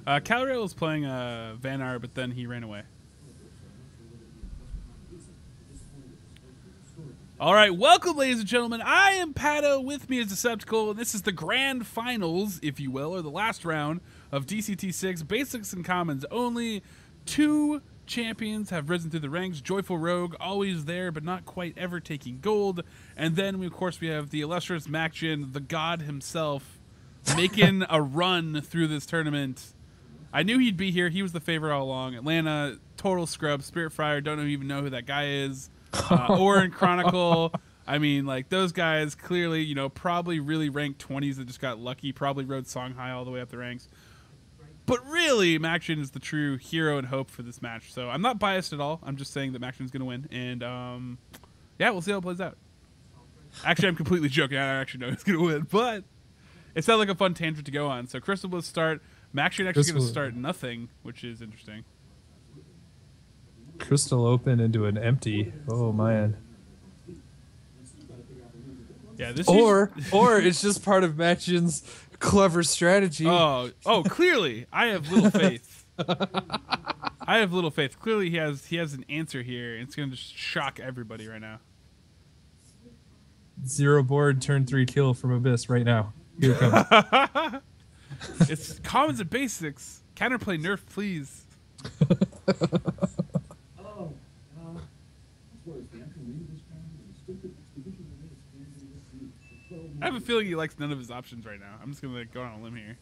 Calriel was playing Vanar, but then he ran away. All right, welcome, ladies and gentlemen. I am Paddo. With me is Deceptical, and this is the grand finals, if you will, or the last round of DCT 6. Basics and commons only. 2 champions have risen through the ranks. JoyfulRogue, always there, but not quite ever taking gold. And then, of course, we have the illustrious Makjin, the god himself, making a run through this tournament. I knew he'd be here. He was the favorite all along. Atlanta, total scrub. Spirit Fryer, don't even know who that guy is. Orin Chronicle, I mean, like, those guys clearly, you know, probably really ranked 20s that just got lucky, probably rode Song High all the way up the ranks. But really, Makjin is the true hero and hope for this match. So I'm not biased at all. I'm just saying that Makjin's going to win. And, yeah, we'll see how it plays out. Actually, I'm completely joking. I don't actually know who's going to win. But it sounds like a fun tangent to go on. So Crystal will start. Makjin actually going to start nothing, which is interesting. Crystal open into an empty. Oh man. Yeah, this or it's just part of Makjin's clever strategy. Oh, clearly I have little faith. I have little faith. Clearly he has an answer here. It's going to just shock everybody right now. 0 board, turn 3 kill from Abyss right now. Here it comes. It's commons and basics. Counterplay nerf, please. I have a feeling he likes none of his options right now. I'm just going to go on a limb here.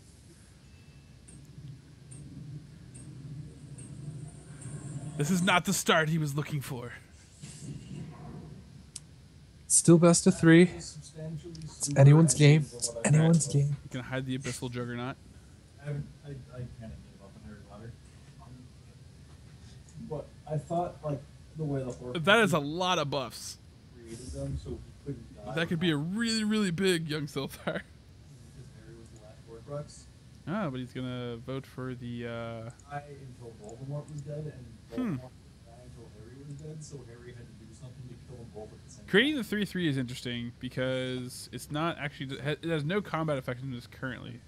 This is not the start he was looking for. Still best of 3. It's anyone's game. It's anyone's game. You can hide the Abyssal Juggernaut. I kind of gave up on Harry Potter. But I thought, like, the way the horse... That is a lot of buffs. Created them, so he couldn't die. That could be a really, really big young Silphar. Because Harry was the last Horcrux. Ah, but he's gonna vote for the. Until Voldemort was dead, and Voldemort didn't die until Harry was dead, so Harry had to do something to kill them both at the same time. Creating the 3/3 is interesting because it's not actually. It has no combat effectiveness currently.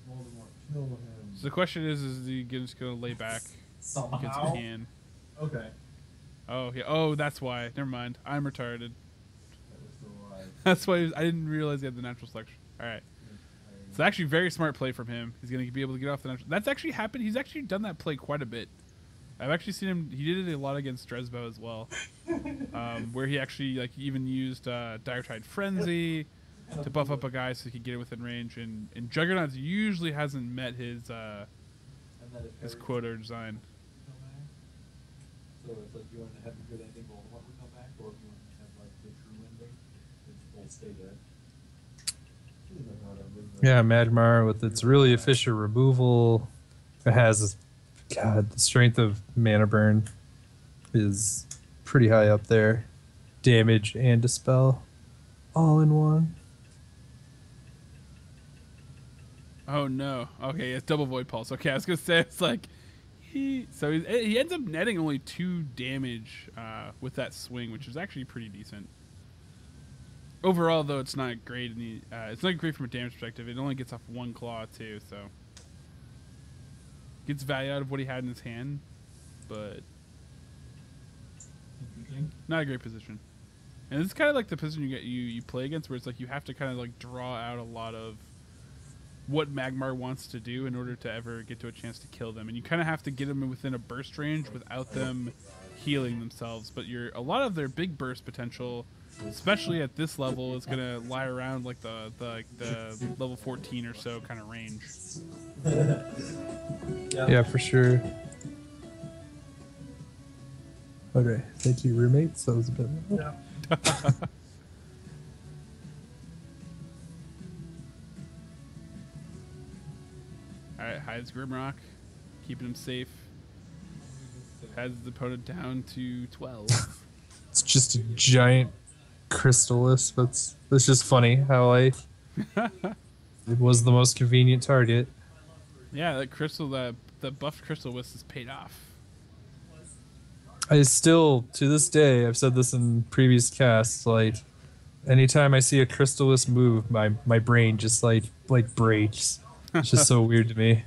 Voldemort killed him. So the question is he just gonna lay back Somehow? against his hand? Okay. Oh yeah. Oh, that's why. Never mind. I'm retarded. That was the lie. That's why I didn't realize he had the natural selection. All right. It's actually a very smart play from him. He's going to be able to get off the natural. That's actually happened. He's actually done that play quite a bit. I've actually seen him. He did it a lot against Dresbo as well, where he actually like even used Dire Tide Frenzy to buff up a guy so he could get it within range. And Juggernaut usually hasn't met his quota or design. So it's like you want to have a good ending, Voldemort would come back, or if you want to have like the true ending, it's both stay dead. Yeah, Magmar with its really efficient removal. It has, God, the strength of Mana Burn is pretty high up there. Damage and Dispel all in one. Oh no. Okay, it's double Void Pulse. Okay, I was gonna say it's like he ends up netting only 2 damage with that swing, which is actually pretty decent. Overall, though, it's not great. It's not great from a damage perspective. It only gets off 1 claw too, so gets value out of what he had in his hand, but not a great position. And it's kind of like the position you play against, where it's like you have to kind of like draw out a lot of what Magmar wants to do in order to ever get to a chance to kill them, and you kind of have to get them within a burst range without them healing themselves. But a lot of their big burst potential, especially at this level, is gonna lie around like the level 14 or so kind of range. Yeah, for sure. Okay, thank you, roommates. That was a bit. Yeah. Alright, hides Grimrock, keeping him safe. Has his opponent down to 12. It's just a giant Crystallis. That's just funny how it was the most convenient target. Yeah, that crystal, that buffed crystal wisp has paid off. I still, to this day, I've said this in previous casts, like, anytime I see a Crystallis move, my brain just like breaks. It's just so weird to me.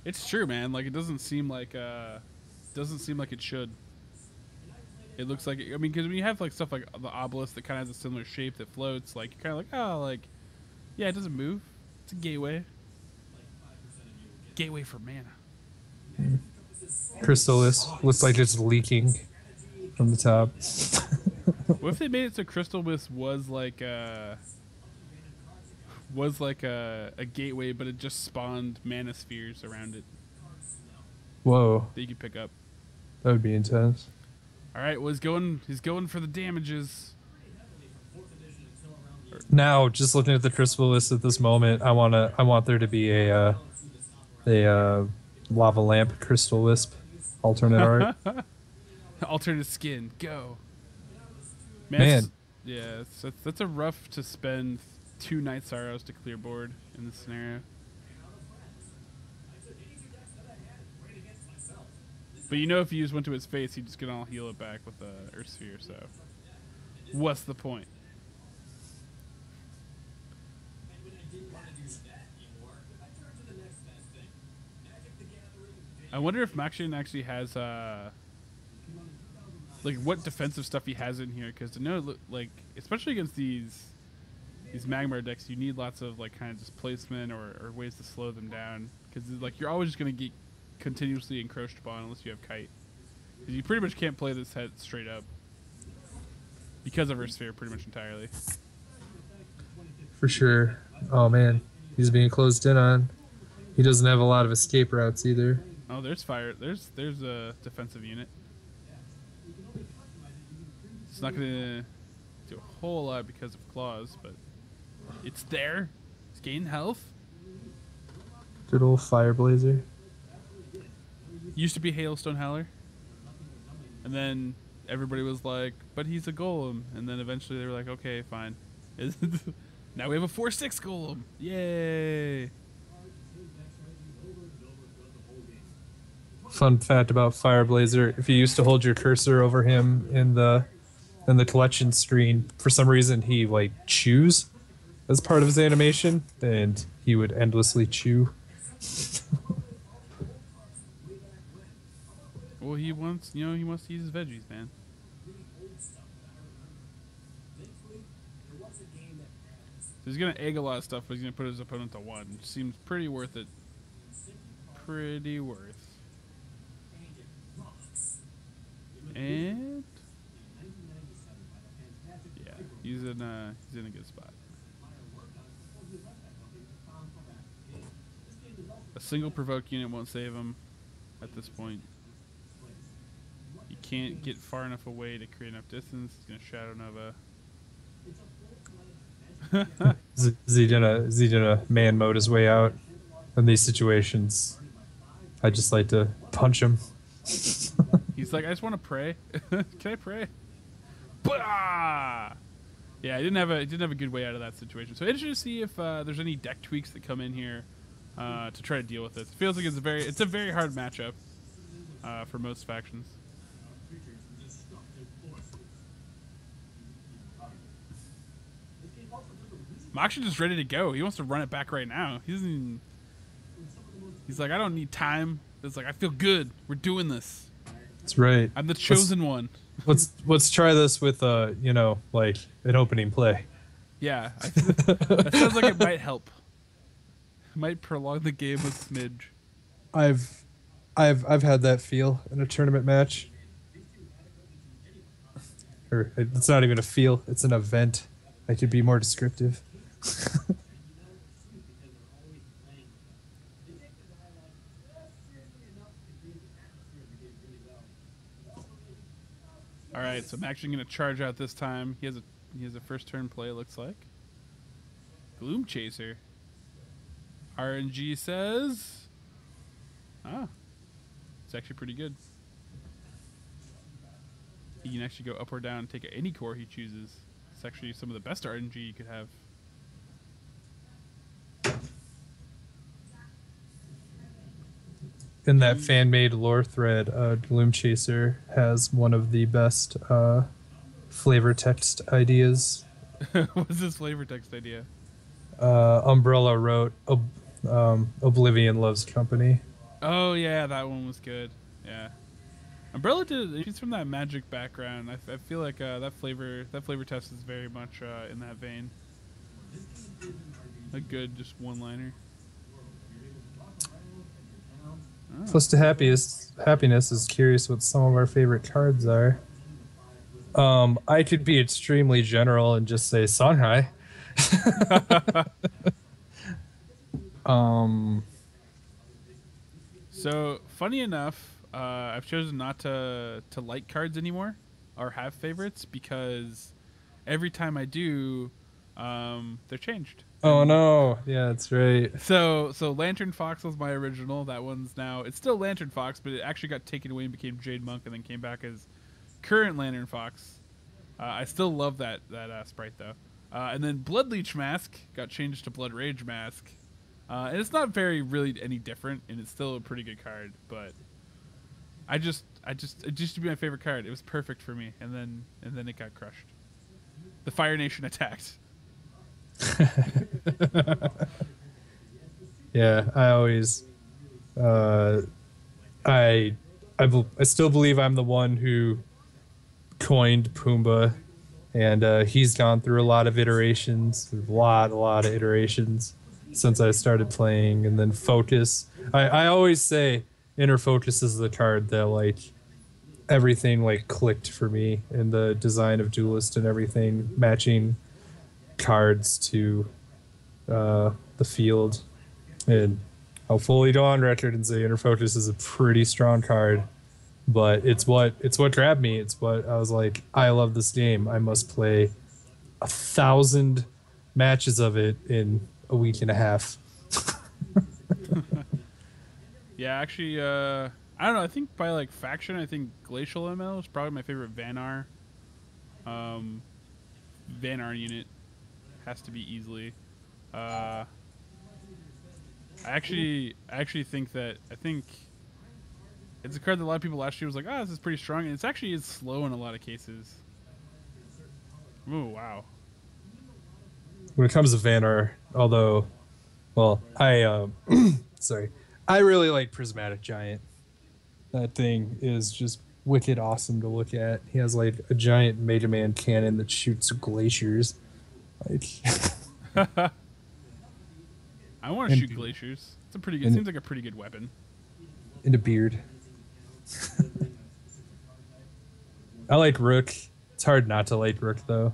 It's true, man. Like it doesn't seem like it should. It looks like I mean, because when you have like stuff like the obelisk that kind of has a similar shape that floats, like you're kind of like, oh, like yeah, it doesn't move. It's a gateway. Gateway for mana. Crystallis looks like it's leaking from the top. What if they made it so Crystal Wisp was like a gateway, but it just spawned mana spheres around it Whoa, that you could pick up. that would be intense. All right, well he's going for the damages. Now, just looking at the Crystallis at this moment, I want there to be a lava lamp Crystal Wisp alternate art. Alternate skin, go. Man. Yeah, that's a rough to spend 2 Night Sorrows to clear board in this scenario. But you know if you use one to its face, you just can all heal it back with a Earth Sphere, so what's the point? I wonder if Makjin actually has like what defensive stuff he has in here, because to know like especially against these Magmar decks, you need lots of like kind of displacement or ways to slow them down, because like you're always just gonna get continuously encroached upon unless you have Kite. You pretty much can't play this head straight up because of Earth Sphere pretty much entirely. For sure. Oh man, he's being closed in on. He doesn't have a lot of escape routes either. Oh, there's fire. There's a defensive unit. It's not gonna do a whole lot because of claws, but it's there. It's gaining health. Good old Fire Blazer. Used to be Hailstone Howler, and then everybody was like, "But he's a golem," and then eventually they were like, "Okay, fine." Now we have a 4/6 golem. Yay! Fun fact about Fire Blazer: if you used to hold your cursor over him in the collection screen, for some reason he like chews as part of his animation, and he would endlessly chew. Well, he wants to use his veggies, man. So he's gonna egg a lot of stuff, but he's gonna put his opponent to 1. Which seems pretty worth it. Pretty worth. And yeah, he's in a good spot. A single provoke unit won't save him at this point. You can't get far enough away to create enough distance. He's gonna Shadow Nova. Is he gonna man mode his way out in these situations? I just like to punch him. He's like, I just want to pray. Can I pray? Bah! Yeah, I didn't have a good way out of that situation. So interesting to see if there's any deck tweaks that come in here to try to deal with this. It feels like it's a very hard matchup for most factions. Makjin just ready to go. He wants to run it back right now. He's like, I don't need time. It's like, I feel good. We're doing this. That's right. I'm the chosen one. Let's try this with like an opening play. Yeah, that sounds like it might help. It might prolong the game a smidge. I've had that feel in a tournament match. Or it's not even a feel; it's an event. I could be more descriptive. All right, so I'm actually going to charge out this time. He has a first turn play. It looks like Gloom Chaser. RNG says, it's actually pretty good. He can actually go up or down and take any core he chooses. It's actually some of the best RNG you could have. In that fan-made lore thread, Gloom Chaser has one of the best flavor text ideas. What's this flavor text idea? Umbrella wrote Oblivion Loves Company. Oh yeah, that one was good. Yeah. Umbrella did. She's from that Magic background. I feel like that flavor test is very much in that vein. A good just one-liner. Oh. Plus to happiness is curious what some of our favorite cards are. I could be extremely general and just say Songhai. So funny enough, I've chosen not to like cards anymore or have favorites because every time I do, they're changed. Oh no! Yeah, that's right. So Lantern Fox was my original. That one's now it's still Lantern Fox, but it actually got taken away and became Jade Monk, and then came back as current Lantern Fox. I still love that sprite though. And then Blood Leech Mask got changed to Blood Rage Mask, and it's not very really any different, and it's still a pretty good card. But it used to be my favorite card. It was perfect for me, and then it got crushed. The Fire Nation attacked. Yeah, I always, I still believe I'm the one who coined Pumbaa, and he's gone through a lot of iterations, a lot of iterations since I started playing. And then Focus, I always say Inner Focus is the card that like everything like clicked for me in the design of Duelist and everything, matching cards to the field. And I'll fully go on record and say Inner Focus is a pretty strong card, but it's what grabbed me. It's what I was like, I love this game. I must play 1,000 matches of it in a week and a half. Yeah, actually, I don't know. I think by like faction, I think Glacial ML is probably my favorite Vanar. Vanar unit has to be easily. I actually think it's a card that a lot of people last year was like, oh, this is pretty strong, and it's actually slow in a lot of cases. Oh wow. When it comes to Vanar, although, well, sorry, I really like Prismatic Giant. That thing is just wicked awesome to look at. He has like a giant Mega Man cannon that shoots glaciers. Like, I want to shoot glaciers. It's a pretty good. Seems like a pretty good weapon. And a beard. I like Rook. It's hard not to like Rook though.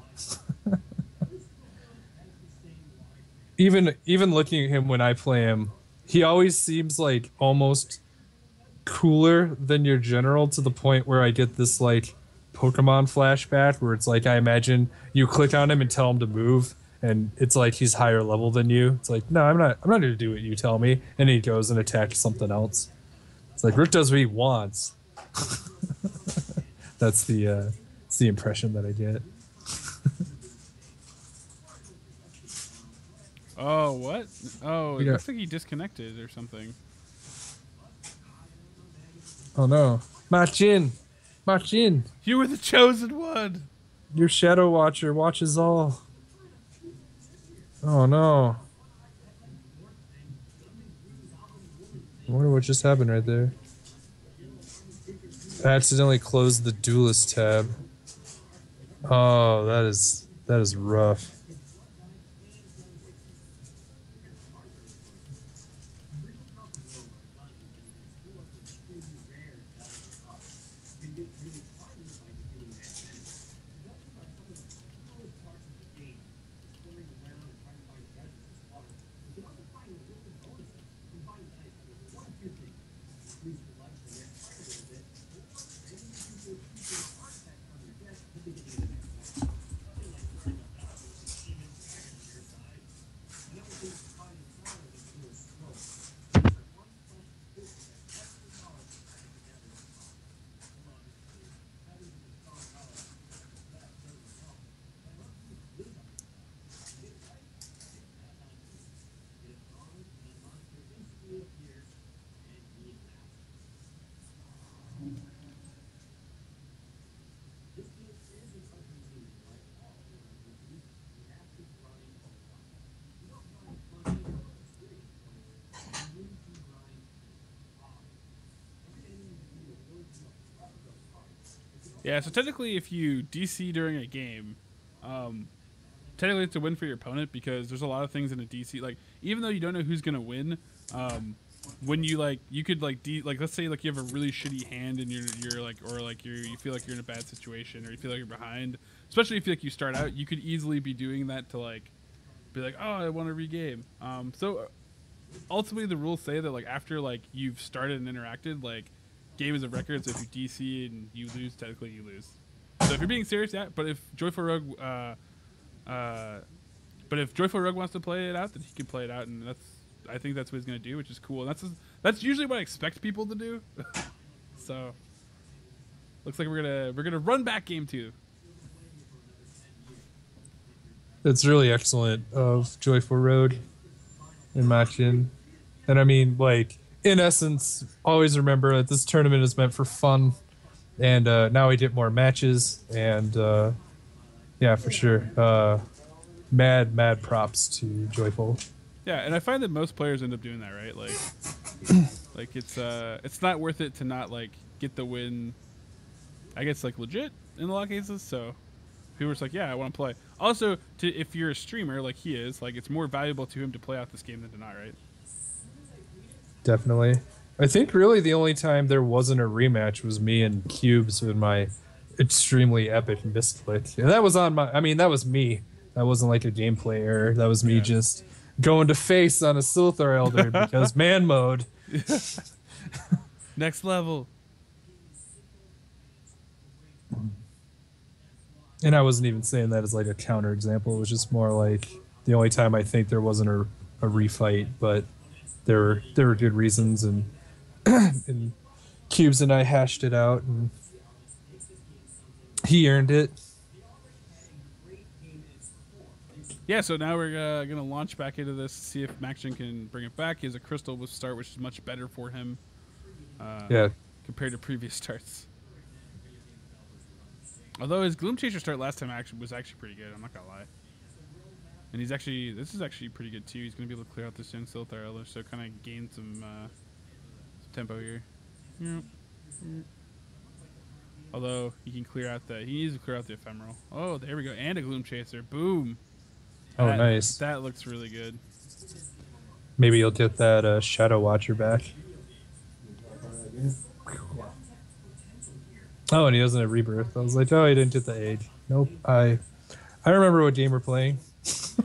Even looking at him when I play him, he always seems like almost cooler than your general, to the point where I get this like Pokemon flashback where it's like I imagine you click on him and tell him to move, and it's like he's higher level than you. It's like, no, I'm not going to do what you tell me, and he goes and attacks something else. It's like Rook does what he wants. That's the impression that I get. Oh, what? Oh, it Yeah. looks like he disconnected or something. Oh no. Makjin! You were the chosen one! Your Shadow Watcher watches all. Oh no. I wonder what just happened right there. I accidentally closed the Duelist tab. Oh, that is rough. Yeah, so technically, if you DC during a game, technically it's a win for your opponent because there's a lot of things in a DC. Like, even though you don't know who's gonna win, when you like, you could like let's say like you have a really shitty hand and you're like, or like you feel like you're in a bad situation or you feel like you're behind. Especially if you start out, you could easily be doing that to like be like, oh, I want to regame. So ultimately, the rules say that like after like you've started and interacted, like game is a record. So if you DC and you lose, technically you lose. So if you're being serious, yeah. But if JoyfulRogue, wants to play it out, then he can play it out, and I think that's what he's gonna do, which is cool. And that's usually what I expect people to do. So looks like we're gonna run back game 2. It's really excellent of JoyfulRogue and Makjin. And I mean, like, in essence, always remember that this tournament is meant for fun. And now we get more matches. And yeah, for sure. Mad props to Joyful. Yeah, and I find that most players end up doing that, right? Like, like it's not worth it to not like get the win. I guess like legit in a lot of cases. So people are just like, yeah, I want to play. Also, if you're a streamer like he is, like it's more valuable to him to play out this game than to not, right? Definitely. I think really the only time there wasn't a rematch was me and Cubes with my extremely epic misclick. And that was on my, I mean, that was me. That wasn't like a gameplay error. That was me just going to face on a Silthar Elder because man mode. Next level. And I wasn't even saying that as like a counter example. It was just more like the only time I think there wasn't a refight, but there were good reasons, and and Cubes and I hashed it out, and he earned it. Yeah, so now we're gonna launch back into this, see if Makjin can bring it back. He has a crystal with start, which is much better for him. Compared to previous starts. Although his Gloom Chaser start last time was actually pretty good, I'm not gonna lie. And this is actually pretty good too. He's gonna be able to clear out this young Silthar Elder, so kind of gain some tempo here. Although he needs to clear out the ephemeral. Oh, there we go, and a Gloom Chaser. Boom. Oh, nice. That looks really good. Maybe you'll get that Shadow Watcher back. Oh, and he doesn't have Rebirth. I was like, oh, he didn't get the age. Nope. I remember what game we're playing.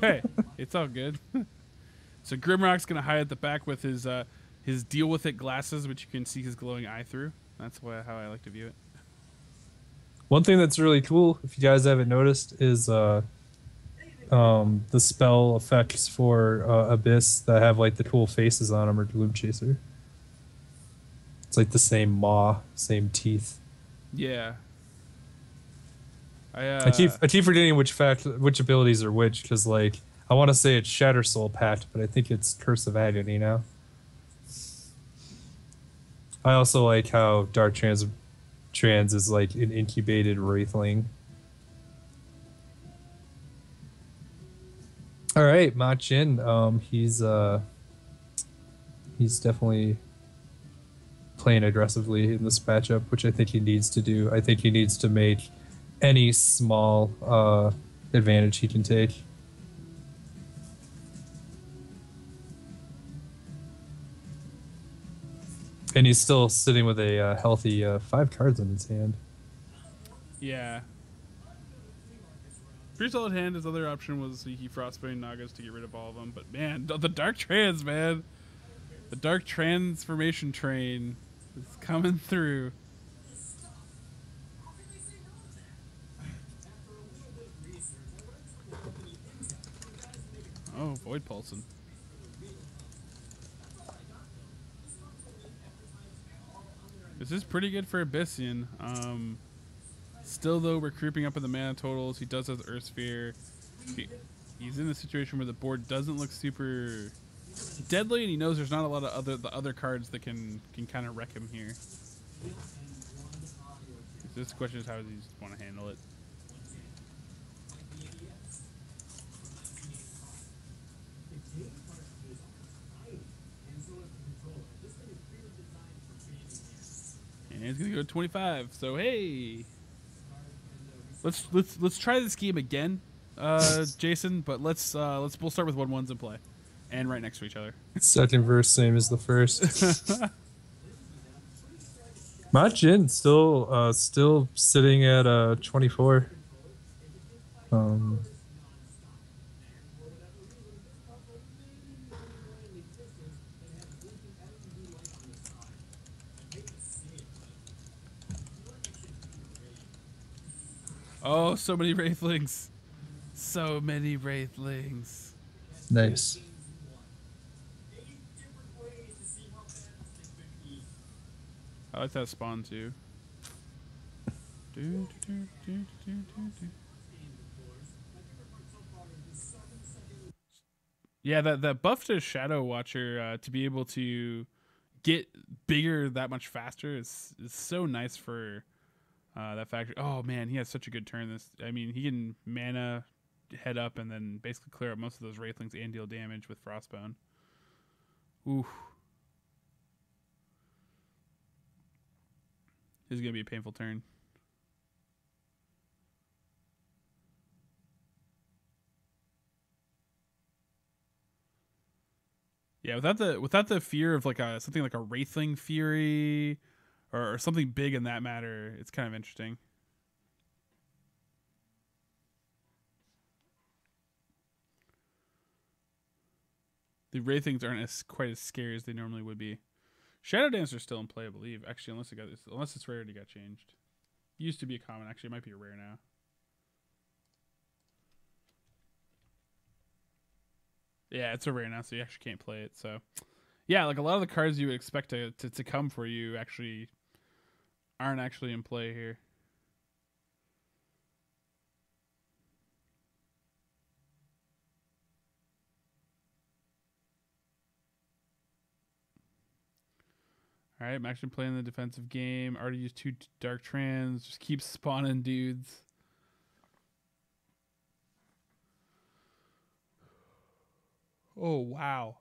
Hey, it's all good. So Grimrock's gonna hide at the back with his deal with it glasses, which you can see his glowing eye through. That's how I like to view it. One thing that's really cool, if you guys haven't noticed, is the spell effects for Abyss that have like the cool faces on them, or Gloom Chaser. It's like the same maw, same teeth. Yeah. I keep forgetting which abilities are which, because like I want to say it's Shatter Soul Pact, but I think it's Curse of Agony now. I also like how Dark Trans is like an incubated Wraithling. All right, Makjin. He's definitely playing aggressively in this matchup, which I think he needs to do. I think he needs to make any small advantage he can take. And he's still sitting with a healthy 5 cards in his hand. Yeah. Pretty solid hand. His other option was he Frostbane Nagas to get rid of all of them. But man, the Dark Trans, man. The Dark Transformation train is coming through. Oh, Void Pulsing. This is pretty good for Abyssian. Still, though, we're creeping up in the mana totals. He does have Earth Sphere. He's in a situation where the board doesn't look super deadly, and he knows there's not a lot of other cards that can kind of wreck him here. This question is how does he want to handle it? And he's gonna go 25. So hey, let's try this game again, Jason. But we'll start with 1-1s in play, and right next to each other. Second verse, same as the first. Makjin still sitting at 24. Oh, so many wraithlings. So many wraithlings. Nice. I like that spawn too. Yeah, that buff to Shadow Watcher to be able to get bigger that much faster is so nice for that factory. Oh man, he has such a good turn. I mean, he can mana head up and then basically clear up most of those wraithlings and deal damage with Frostbone. Ooh. This is gonna be a painful turn. Yeah, without the fear of like something like a Wraithling Fury or something big in that matter, it's kind of interesting. The Wraithlings aren't quite as scary as they normally would be. Shadow Dancer's still in play, I believe. Actually, unless its rarity got changed. Used to be a common. Actually, it might be a rare now. Yeah, it's a rare now, so you actually can't play it. So, yeah, like a lot of the cards you would expect to come for you actually aren't actually in play here. All right, I'm actually playing the defensive game. Already used 2 Dark Trans. Just keep spawning dudes. Oh, wow.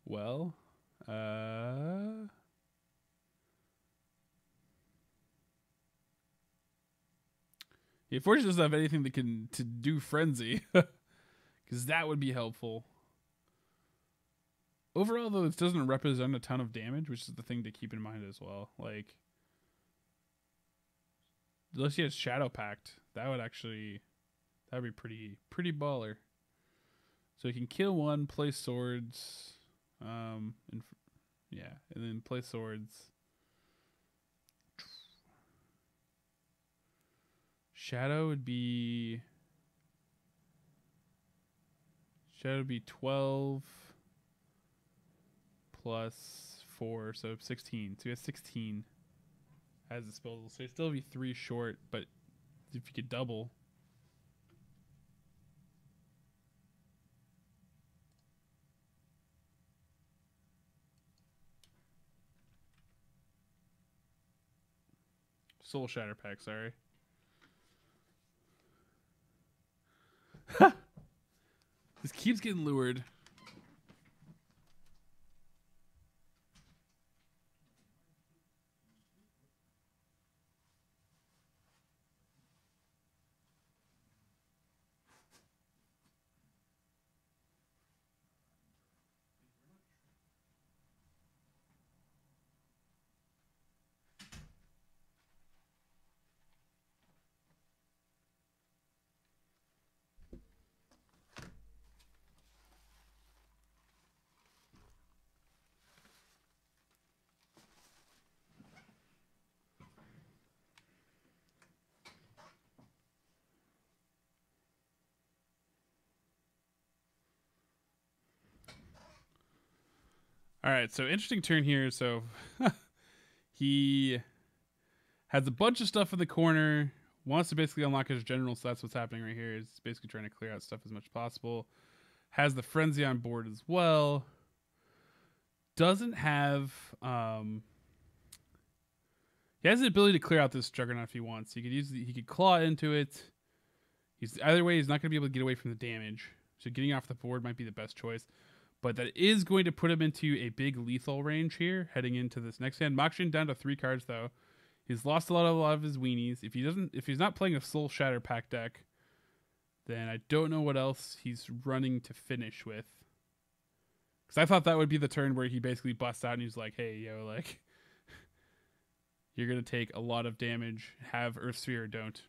Well, yeah, Fortune doesn't have anything that can do frenzy, because that would be helpful. Overall, though, it doesn't represent a ton of damage, which is the thing to keep in mind as well. Like, unless he has Shadow Pact, that would be pretty baller. So he can kill one, play swords, and then play swords. Shadow would be 12 plus 4, so 16. So he has 16 as disposal. So he'd still be 3 short, but if you could double. Soul Shatter Pack, sorry. This keeps getting lured. All right, so interesting turn here. So he has a bunch of stuff in the corner, wants to basically unlock his general, so that's what's happening right here. Is basically trying to clear out stuff as much as possible. Has the Frenzy on board as well. Doesn't have... he has the ability to clear out this Juggernaut if he wants. He could claw into it. Either way, he's not going to be able to get away from the damage. So getting off the board might be the best choice. But that is going to put him into a big lethal range here, heading into this next hand. Makjin down to 3 cards though. He's lost a lot of his weenies. If he's not playing a Soul Shatter pack deck, then I don't know what else he's running to finish with. Because I thought that would be the turn where he basically busts out and he's like, hey, yo, like, you're going to take a lot of damage. Have Earth Sphere or don't.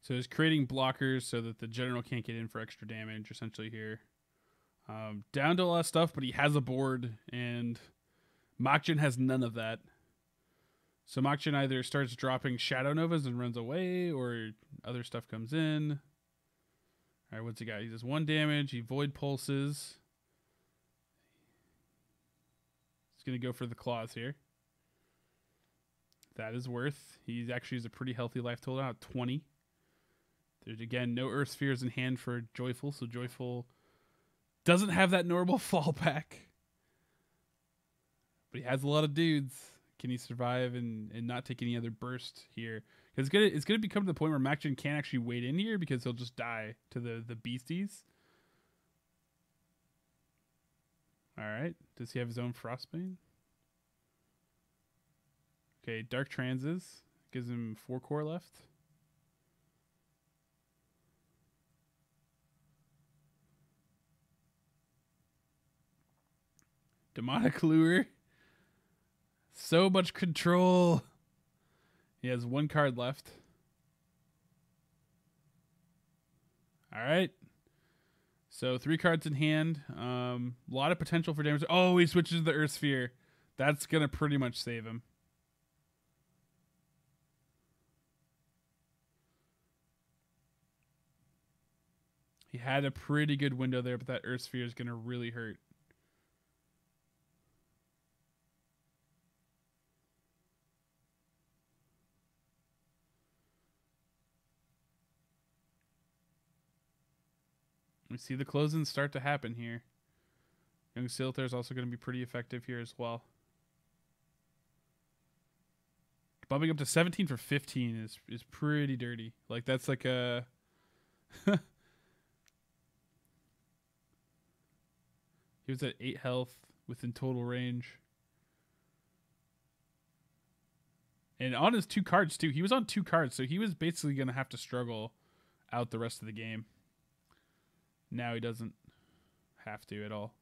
So he's creating blockers so that the general can't get in for extra damage, essentially here. Down to a lot of stuff, but he has a board, and Makjin has none of that. So Makjin either starts dropping Shadow Novas and runs away, or other stuff comes in. All right, what's he got? He does 1 damage. He Void Pulses. He's going to go for the Claws here. That is worth. He actually has a pretty healthy life total now at 20. There's, again, no Earth Spheres in hand for Joyful, so Joyful doesn't have that normal fallback. But he has a lot of dudes. Can he survive and not take any other burst here? Because it's gonna become to the point where Makjin can't actually wait in here because he'll just die to the beasties. Alright. Does he have his own Frostbane? Okay, Dark Transes. Gives him 4 core left. Demonic Lure. So much control. He has 1 card left. All right. So 3 cards in hand. A lot of potential for damage. Oh, he switches to the Earth Sphere. That's going to pretty much save him. He had a pretty good window there, but that Earth Sphere is going to really hurt. We see the close-ins start to happen here. Young Silther is also going to be pretty effective here as well. Bumping up to 17 for 15 is pretty dirty. Like, that's like a... He was at 8 health within total range. And on his 2 cards, too. He was on 2 cards, so he was basically going to have to struggle out the rest of the game. Now he doesn't have to at all.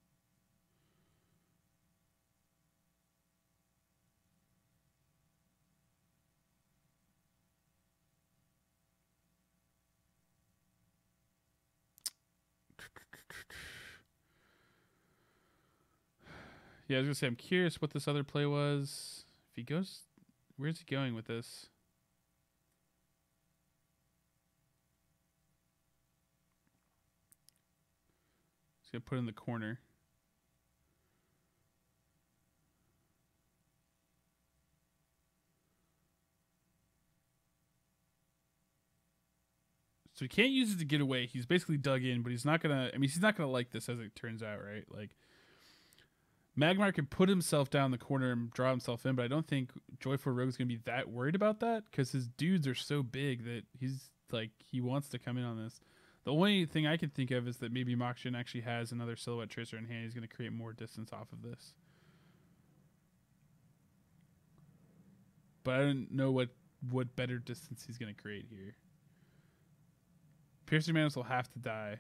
Yeah, I was going to say, I'm curious what this other play was. If he goes... Where's he going with this? He's going to put it in the corner. So he can't use it to get away. He's basically dug in, but he's not going to... I mean, he's not going to like this as it turns out, right? Like, Magmar can put himself down the corner and draw himself in, but I don't think JoyfulRogue is going to be that worried about that because his dudes are so big that he's like, he wants to come in on this. The only thing I can think of is that maybe Makjin actually has another Silhouette Tracer in hand. He's going to create more distance off of this. But I don't know what better distance he's going to create here. Piercing Mantis will have to die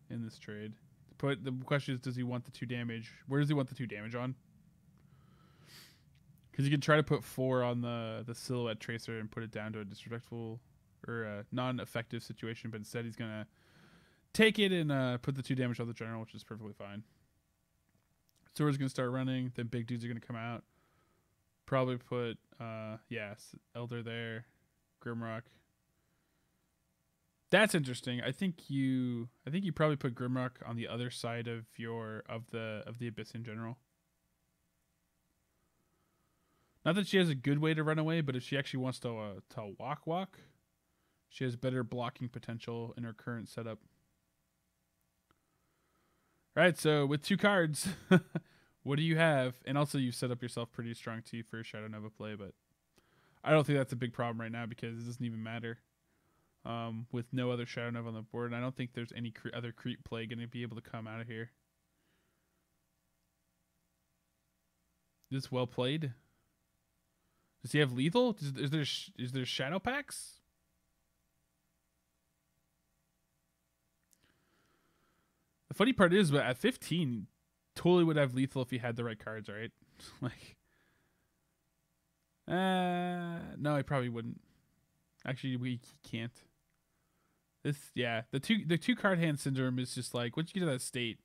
in this trade. But the question is, does he want the 2 damage? Where does he want the 2 damage on? Because you can try to put 4 on the Silhouette Tracer and put it down to a disrespectful or a non-effective situation, but instead he's going to take it and put the 2 damage on the general, which is perfectly fine. Sword's going to start running. Then big dudes are going to come out. Probably put, Elder there. Grimrock. That's interesting. I think you probably put Grimrock on the other side of the Abyss in general. Not that she has a good way to run away, but if she actually wants to walk, she has better blocking potential in her current setup. All right, so with 2 cards, What do you have? And also, you set up yourself pretty strong too for Shadow Nova play, but I don't think that's a big problem right now because it doesn't even matter. With no other Shadow Nova on the board, and I don't think there's any other creep play going to be able to come out of here. This is well played. Does he have lethal? Is there shadow packs? The funny part is, but at 15, totally would have lethal if he had the right cards, right? Like, no, I probably wouldn't. Actually, he can't. The two card hand syndrome is just like once you get to that state,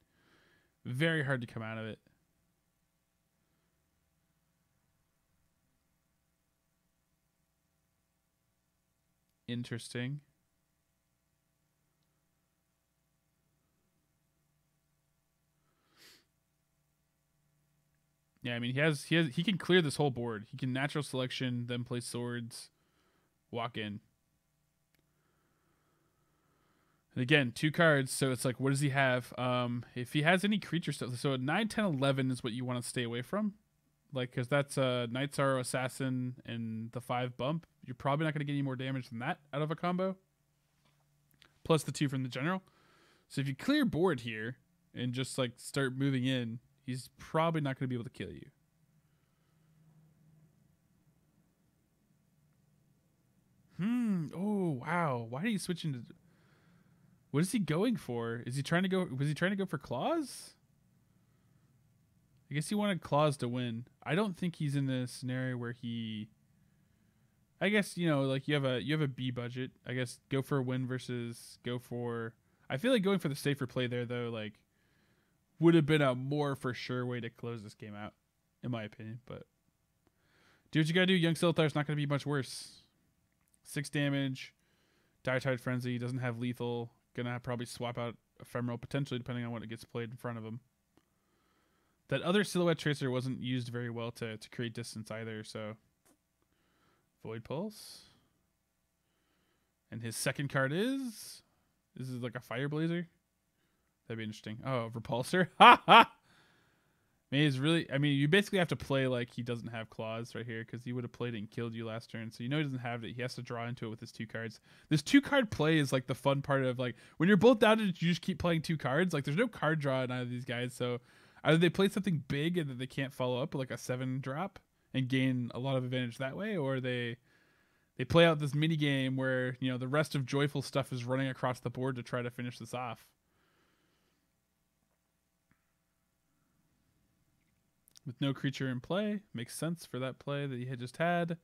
very hard to come out of it. Interesting. Yeah, I mean he can clear this whole board. He can natural selection, then play swords, walk in. And again, 2 cards, so it's like, what does he have? If he has any creature stuff, so 9, 10, 11 is what you want to stay away from. Like, because that's a Night Sorrow Assassin and the 5 bump. You're probably not going to get any more damage than that out of a combo. Plus the 2 from the general. So if you clear board here and just like start moving in, he's probably not going to be able to kill you. Oh, wow. Why are you switching to... What is he going for? Is he trying to go... Was he trying to go for claws? I guess he wanted claws to win. I don't think he's in a scenario where he... I guess, you know, like you have a B budget. I guess go for a win versus go for... I feel like going for the safer play there, though, like, would have been a more for sure way to close this game out, in my opinion. But do what you gotta do. Young Silthar's not gonna be much worse. 6 damage. Dietide Frenzy. Doesn't have lethal. Gonna probably swap out Ephemeral potentially, depending on what it gets played in front of him. That other Silhouette Tracer wasn't used very well to create distance either, so... Void Pulse. And his second card is... This is like a Fire Blazer. That'd be interesting. Oh, Repulsor. Ha ha! I mean, you basically have to play like he doesn't have claws right here because he would have played it and killed you last turn. So you know he doesn't have it. He has to draw into it with his 2 cards. This 2-card play is like the fun part of like when you're both down to you just keep playing 2 cards. Like there's no card draw in either of these guys. So either they play something big and that they can't follow up with like a 7 drop and gain a lot of advantage that way, or they play out this mini game where, you know, the rest of Joyful stuff is running across the board to try to finish this off. With no creature in play, makes sense for that play that he had just had.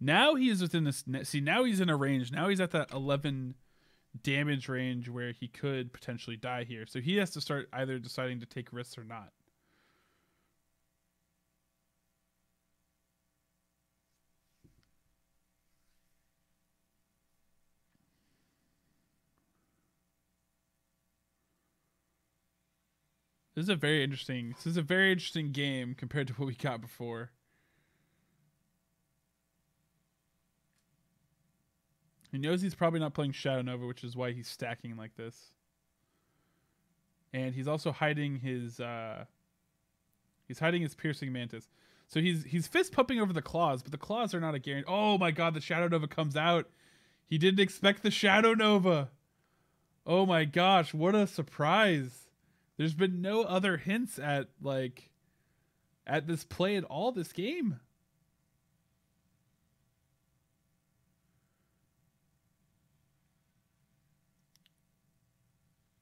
Now he is within this. See, now he's in a range. Now he's at that 11 damage range where he could potentially die here. So he has to start either deciding to take risks or not. This is a very interesting game compared to what we got before. He knows he's probably not playing Shadow Nova, which is why he's stacking like this. And he's also hiding his Piercing Mantis. So he's fist pumping over the claws, but the claws are not a guarantee. Oh my god, the Shadow Nova comes out. He didn't expect the Shadow Nova. Oh my gosh, what a surprise. There's been no other hints at this play at all this game.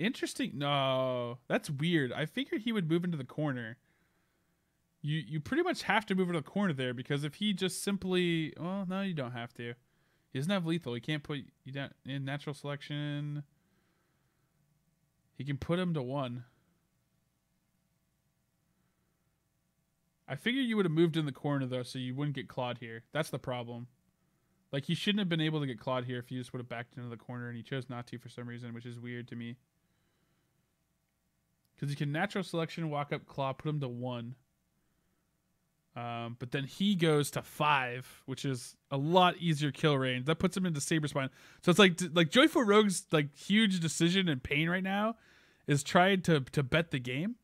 Interesting. No, that's weird. I figured he would move into the corner. You pretty much have to move into the corner there because if he just simply... Well, no, you don't have to. He doesn't have lethal. He can't put you down in natural selection. He can put him to 1. I figured you would have moved in the corner, though, so you wouldn't get clawed here. That's the problem. Like, he shouldn't have been able to get clawed here if he just would have backed into the corner, and he chose not to for some reason, which is weird to me. Because he can natural selection, walk up, claw, put him to 1. But then he goes to 5, which is a lot easier kill range. That puts him into Saber Spine. So it's like JoyfulRogue's like huge decision and pain right now is trying to bet the game.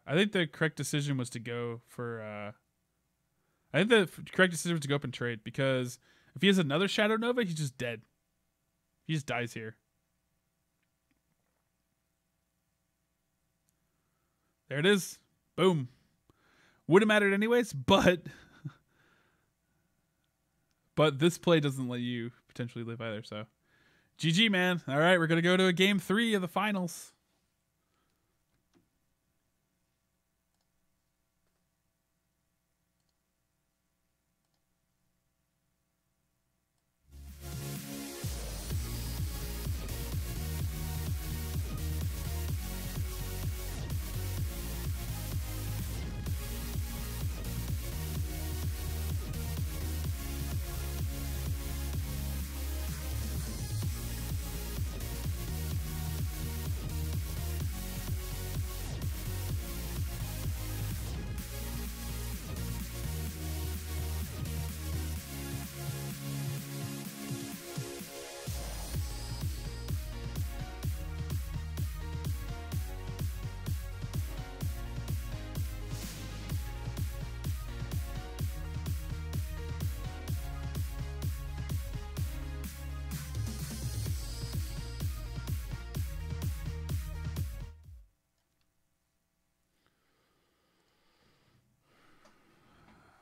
I think the correct decision was to go for. I think the correct decision was to go up and trade, because if he has another Shadow Nova, he's just dead. He just dies here. There it is. Boom. Would have mattered anyways, but this play doesn't let you potentially live either. So, GG, man. All right, we're gonna go to a game 3 of the finals.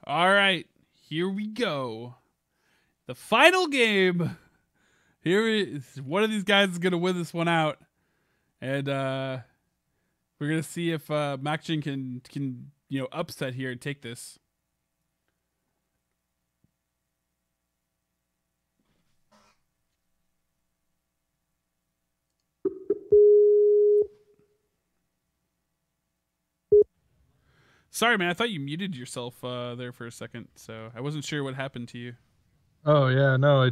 All right, here we go. The final game. Here is one of these guys is gonna win this one out, and we're gonna see if Makjin can upset here and take this. Sorry, man. I thought you muted yourself there for a second, so I wasn't sure what happened to you. Oh yeah, no, I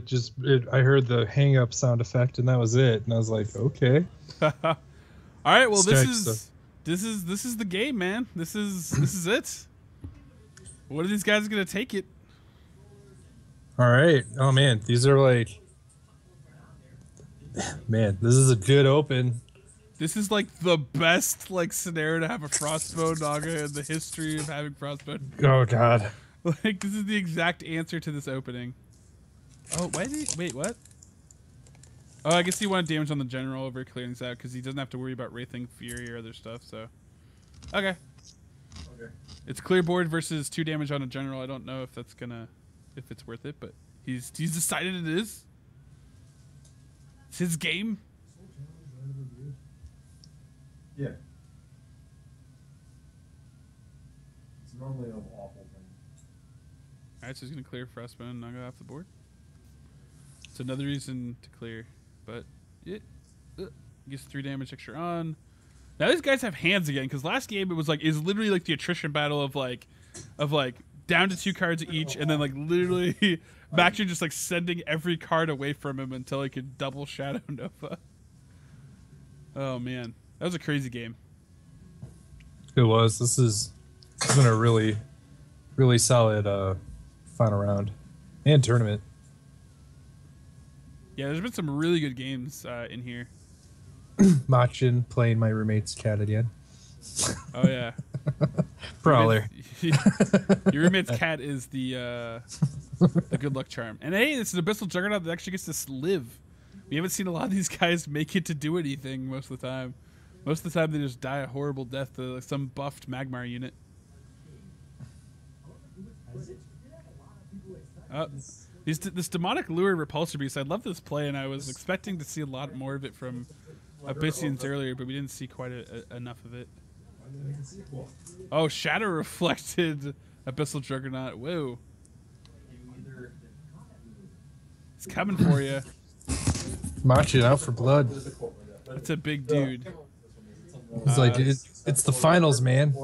heard the hang up sound effect and that was it, and I was like, okay. All right, well Strike this is the game, man. This is it. What are these guys gonna take it? All right. Oh man, these are like, man, this is a good open. This is like the best scenario to have a Frostbone Naga in the history of having Frostbone. Oh god. Like, this is the exact answer to this opening. Oh, wait, what? Oh, I guess he wanted damage on the general over clearing this out because he doesn't have to worry about Wraithing Fury or other stuff, so. Okay. It's clear board versus 2 damage on a general. I don't know if it's worth it, but he's decided it is. It's his game. Yeah. It's normally an awful thing. Alright, so he's going to clear Frostbone and Naga off the board. It's another reason to clear, but it gets 3 damage extra on. Now these guys have hands again, because last game it was is literally like the attrition battle of down to 2 cards each, and then literally Makjin just sending every card away from him until he could double Shadow Nova. Oh man. That was a crazy game. It was. This has been a really, really solid final round and tournament. Yeah, there's been some really good games in here. Makjin playing my roommate's cat again. Oh yeah. Brawler. Your roommate's cat is the good luck charm. And hey, this is Abyssal Juggernaut that actually gets to live. We haven't seen a lot of these guys make it to do anything most of the time. Most of the time, they just die a horrible death to some buffed Magmar unit. This demonic lure repulsor beast. I love this play, and I was expecting to see a lot more of it from Abyssians earlier, but we didn't see quite enough of it. Oh, shadow reflected Abyssal Juggernaut. Whoa. It's coming for you. Makjin out for blood. That's a big dude. It's it's the finals, man.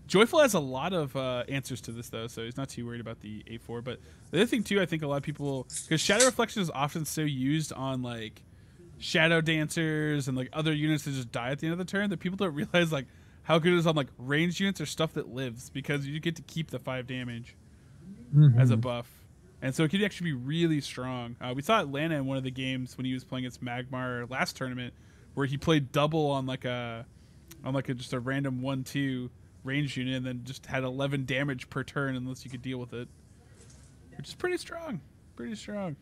Joyful has a lot of answers to this, though, so he's not too worried about the A4. But the other thing, too, I think a lot of people... Because Shadow Reflection is often so used on, Shadow Dancers and, other units that just die at the end of the turn that people don't realize, how good it is on, ranged units or stuff that lives, because you get to keep the 5 damage as a buff. And so it could actually be really strong. We saw Atlanta in one of the games when he was playing against Magmar last tournament, where he played double on, on like just a random 1/2 range unit, and then just had 11 damage per turn unless you could deal with it, which is pretty strong. Pretty strong.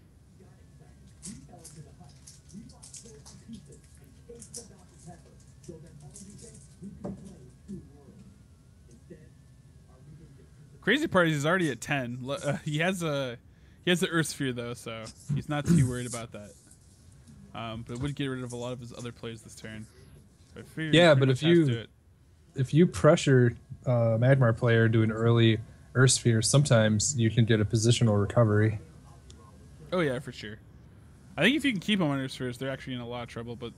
Crazy part is he's already at 10. He has the Earth Sphere though, so he's not too worried about that. But it would get rid of a lot of his other plays this turn. Yeah, but if you pressure Magmar player to an early Earth Sphere, sometimes you can get a positional recovery. Oh yeah, for sure. I think if you can keep them on Earth Spheres, they're actually in a lot of trouble. But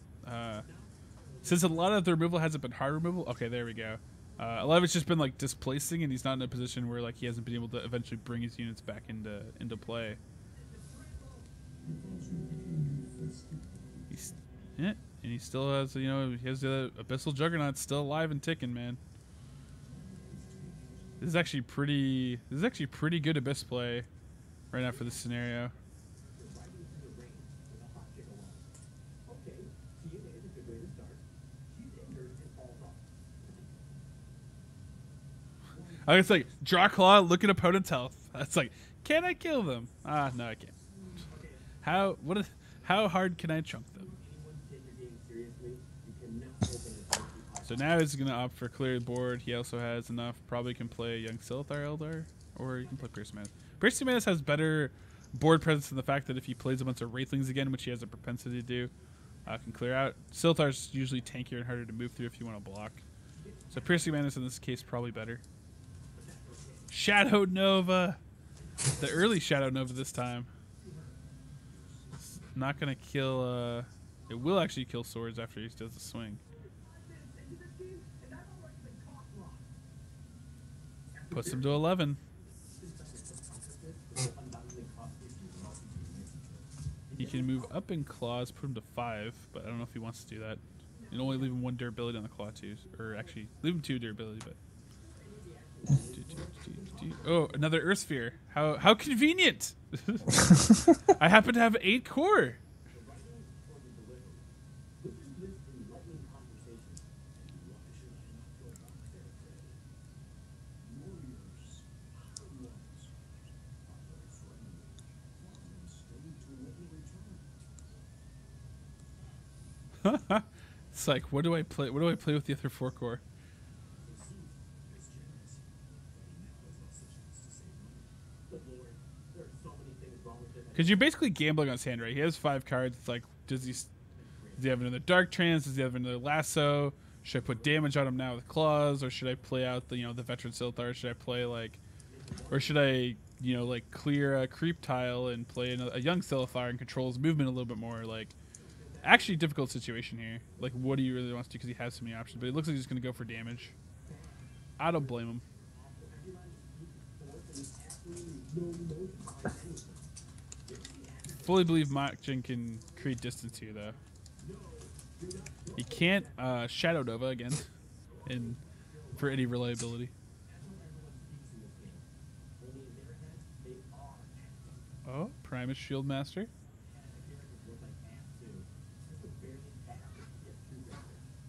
since a lot of the removal hasn't been hard removal, okay, there we go. A lot of it's just been like displacing, and he's not in a position where like he hasn't been able to eventually bring his units back into play. Yeah, and he still has, he has the Abyssal Juggernaut still alive and ticking, man. This is actually pretty good Abyss play right now for this scenario. I was like, draw claw, look at opponent's health. That's like, can I kill them? Ah, no, I can't. How hard can I chunk them? So now he's gonna opt for clear the board. He also has enough. Probably can play Young Silithar Eldar, or he can play Piercing Mantis. Piercing Mantis has better board presence in the fact that if he plays a bunch of Wraithlings again, which he has a propensity to do, can clear out. Silithar's usually tankier and harder to move through if you want to block. So Piercing Mantis in this case probably better. Shadow Nova, the early Shadow Nova this time. It's not gonna kill. It will actually kill swords after he does the swing. Puts him to 11. He can move up in claws, put him to 5, but I don't know if he wants to do that. And only leave him 1 durability on the claw too, or actually leave him 2 durability. But oh, another Earth Sphere. How convenient! I happen to have 8 core. It's like, what do I play? What do I play with the other 4 core? Because you're basically gambling on his hand, right? He has 5 cards. It's like, does he have another Dark Trance? Does he have another Lasso? Should I put damage on him now with claws, or should I play out the the Veteran Silithar? Should I play or should I like clear a creep tile and play a Young Silithar and control his movement a little bit more? Like, actually difficult situation here. Like, what do you really want to do? Because he has so many options, but it looks like he's going to go for damage. I don't blame him. Fully believe Makjin can create distance here, though. He can't Shadow Nova again, and for any reliability. Oh, Primus Shield Master.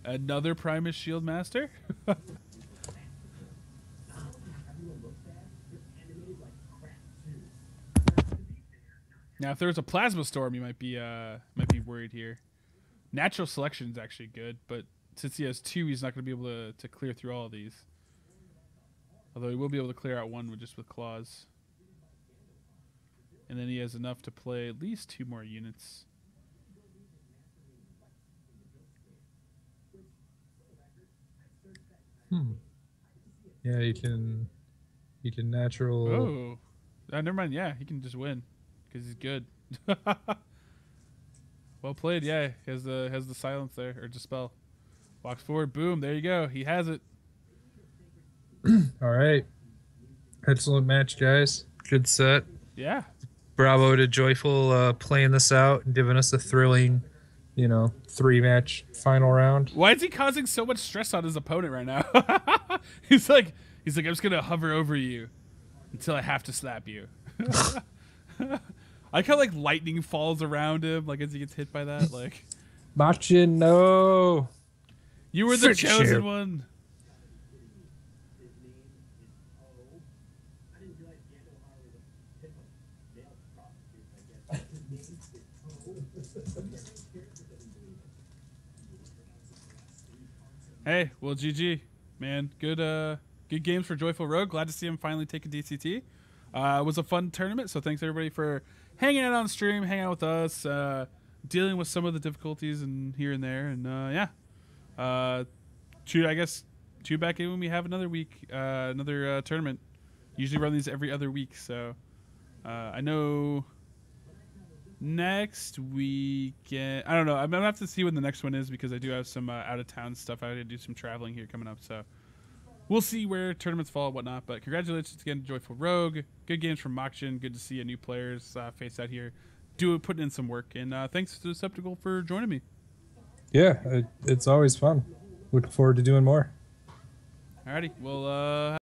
Another Primus Shield Master. Now, if there was a Plasma Storm, you might be worried here. Natural Selection is actually good, but since he has 2, he's not going to be able to clear through all of these. Although he will be able to clear out 1 just with claws. And then he has enough to play at least 2 more units. Yeah, he can natural. Oh, never mind. Yeah, he can just win because he's good. Well played. Yeah, he has the silence there, or dispel. Walks forward. Boom. There you go. He has it. All right. Excellent match, guys. Good set. Yeah. Bravo to Joyful playing this out and giving us a thrilling, 3-match final round. Why is he causing so much stress on his opponent right now? He's like, I'm just gonna hover over you until I have to slap you. I kind of like lightning falls around him, like as he gets hit by that. Like, Makjin, no. You were the Frick chosen share. one. Hey, well, GG, man. Good games for Joyful Rogue. Glad to see him finally take a DCT. It was a fun tournament, so thanks everybody for hanging out on stream, hanging out with us, dealing with some of the difficulties and here and there, and yeah. Tune back in when we have another week, another tournament. Usually run these every other week, so I know next weekend. I don't know. I'm gonna have to see when the next one is because I do have some out of town stuff. I gotta do some traveling here coming up, so we'll see where tournaments fall and whatnot. But congratulations again to Joyful Rogue. Good games from Makjin. Good to see a new players face out here, putting in some work. And thanks to Receptacle for joining me. Yeah, it's always fun. Looking forward to doing more. Alrighty, well.